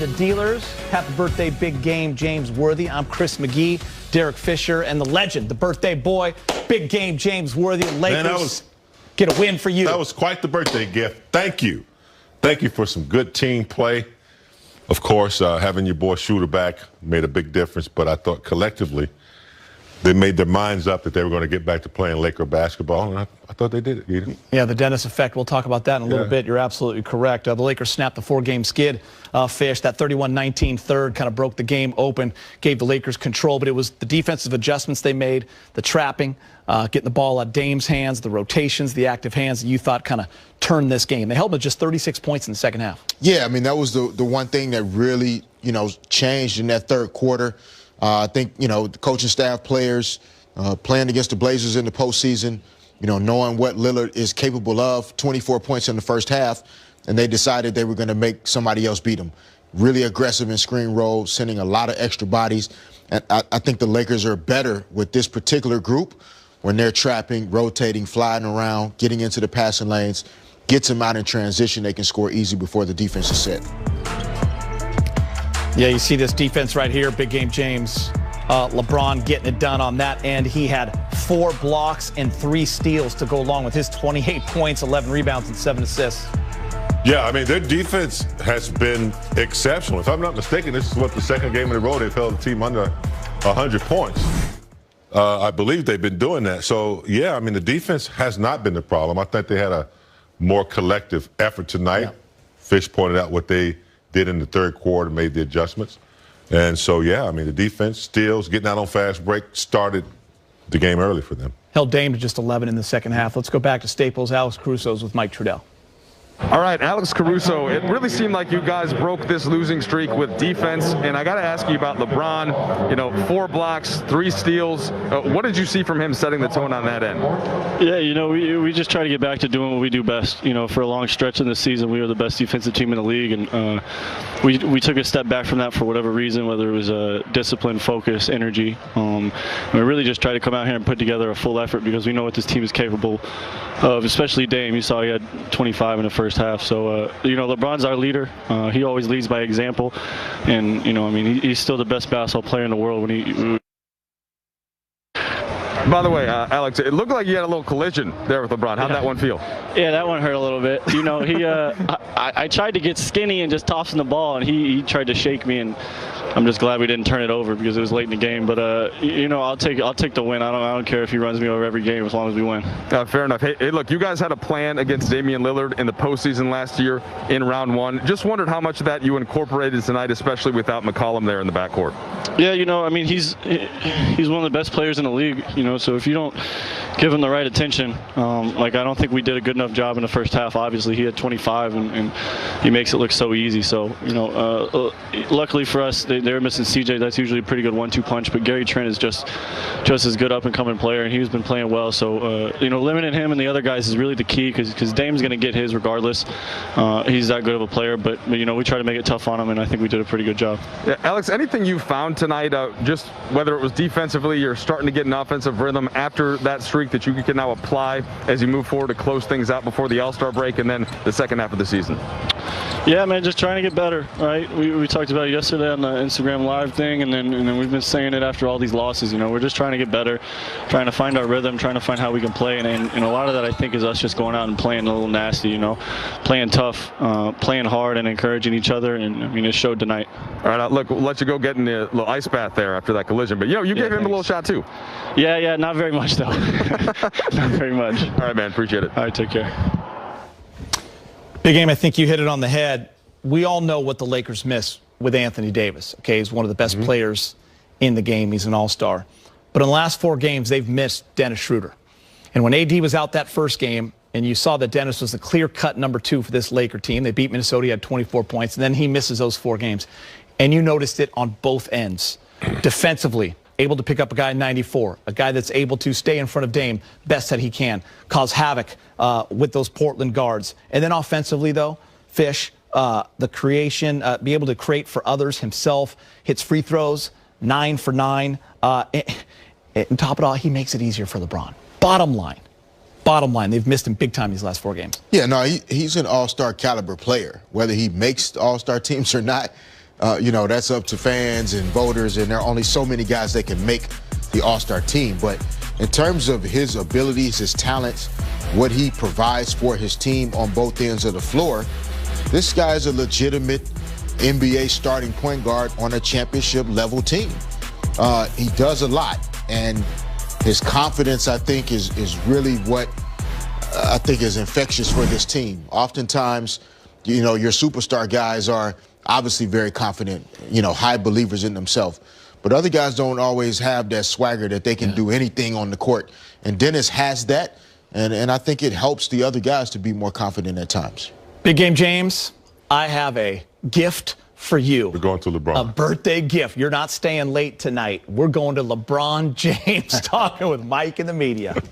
The dealers, happy birthday, big game, James Worthy. I'm Chris McGee, Derek Fisher, and the legend, the birthday boy, big game, James Worthy. Lakers get a win for you. That was quite the birthday gift. Thank you. Thank you for some good team play. Of course, having your boy Shooter back made a big difference, but I thought collectively they made their minds up that they were going to get back to playing Laker basketball, and I thought they did it, Eden. Yeah, the Dennis effect. We'll talk about that in a little bit. You're absolutely correct. The Lakers snapped the four-game skid, Fish. That 31-19 third kind of broke the game open, gave the Lakers control, but it was the defensive adjustments they made, the trapping, getting the ball out Dame's hands, the rotations, the active hands that you thought kind of turned this game. They held with just 36 points in the second half. Yeah, I mean, that was the one thing that really, changed in that third quarter. I think, the coaching staff, players playing against the Blazers in the postseason, knowing what Lillard is capable of, 24 points in the first half, and they decided they were going to make somebody else beat them. Really aggressive in screen roll, sending a lot of extra bodies. And I think the Lakers are better with this particular group when they're trapping, rotating, flying around, getting into the passing lanes, gets them out in transition. They can score easy before the defense is set. Yeah, you see this defense right here, big game James. LeBron getting it done on that end. He had 4 blocks and 3 steals to go along with his 28 points, 11 rebounds, and 7 assists. Yeah, I mean, their defense has been exceptional. If I'm not mistaken, this is what the second game in a row they've held the team under 100 points. I believe they've been doing that. So, yeah, I mean, the defense has not been the problem. I think they had a more collective effort tonight. Yeah. Fish pointed out what they did in the third quarter, made the adjustments. And so, yeah, I mean, the defense, steals, getting out on fast break, started the game early for them. Held Dame to just 11 in the second half. Let's go back to Staples. Alex Caruso's with Mike Trudell. All right, Alex Caruso, it really seemed like you guys broke this losing streak with defense, and I got to ask you about LeBron, 4 blocks, 3 steals. What did you see from him setting the tone on that end? Yeah, we just try to get back to doing what we do best. For a long stretch in the season, we were the best defensive team in the league, and we took a step back from that for whatever reason, whether it was discipline, focus, energy. We really just tried to come out here and put together a full effort because we know what this team is capable of, especially Dame. You saw he had 25 in the first half. So, LeBron's our leader. He always leads by example. And, he's still the best basketball player in the world when he... By the way, Alex, it looked like you had a little collision there with LeBron. How'd that one feel? Yeah, that one hurt a little bit. I tried to get skinny and just toss him the ball, and he tried to shake me, and I'm just glad we didn't turn it over because it was late in the game. But I'll take the win. I don't care if he runs me over every game as long as we win. Fair enough. Hey, look, you guys had a plan against Damian Lillard in the postseason last year in round 1. Just wondered how much of that you incorporated tonight, especially without McCollum there in the backcourt. Yeah, he's one of the best players in the league. So if you don't give him the right attention, I don't think we did a good enough job in the first half. Obviously, he had 25, and he makes it look so easy. So, luckily for us, they were missing CJ. That's usually a pretty good 1-2 punch. But Gary Trent is just as good up-and-coming player, and he's been playing well. So, limiting him and the other guys is really the key because Dame's going to get his regardless. He's that good of a player. But we try to make it tough on him, and I think we did a pretty good job. Yeah, Alex, anything you found tonight, just whether it was defensively, you're starting to get an offensive rhythm after that streak that you can now apply as you move forward to close things out before the All-Star break and then the second half of the season? Yeah, man, just trying to get better, right? We talked about it yesterday on the Instagram Live thing, and then we've been saying it after all these losses. We're just trying to get better, trying to find our rhythm, trying to find how we can play, and a lot of that I think is us just going out and playing a little nasty, playing tough, playing hard, and encouraging each other, and it showed tonight. All right, look, we'll let you go get in the little ice bath there after that collision, but you gave him a little shot too. Yeah, not very much though. Not very much. All right, man, appreciate it. All right, take care. Big game, I think you hit it on the head. We all know what the Lakers miss with Anthony Davis. Okay, he's one of the best players in the game. He's an all-star. But in the last 4 games, they've missed Dennis Schroeder. And when AD was out that first game, and you saw that Dennis was the clear-cut number 2 for this Laker team, they beat Minnesota, he had 24 points, and then he misses those 4 games. And you noticed it on both ends. Defensively, able to pick up a guy in 94, a guy that's able to stay in front of Dame best that he can, cause havoc with those Portland guards. And then offensively, though, Fish, the creation, be able to create for others himself, hits free throws, 9 for 9. And top it all, he makes it easier for LeBron. Bottom line, they've missed him big time these last 4 games. Yeah, no, he's an all-star caliber player. Whether he makes all-star teams or not, that's up to fans and voters, and there are only so many guys that can make the All-Star team. But in terms of his abilities, his talents, what he provides for his team on both ends of the floor, this guy is a legitimate NBA starting point guard on a championship level team. He does a lot, and his confidence, I think, is really what I think is infectious for this team. Oftentimes, your superstar guys are obviously very confident, high believers in themselves. But other guys don't always have that swagger that they can do anything on the court. And Dennis has that, and I think it helps the other guys to be more confident at times. Big Game James, I have a gift for you. We're going to LeBron. A birthday gift. You're not staying late tonight. We're going to LeBron James talking with Mike in the media.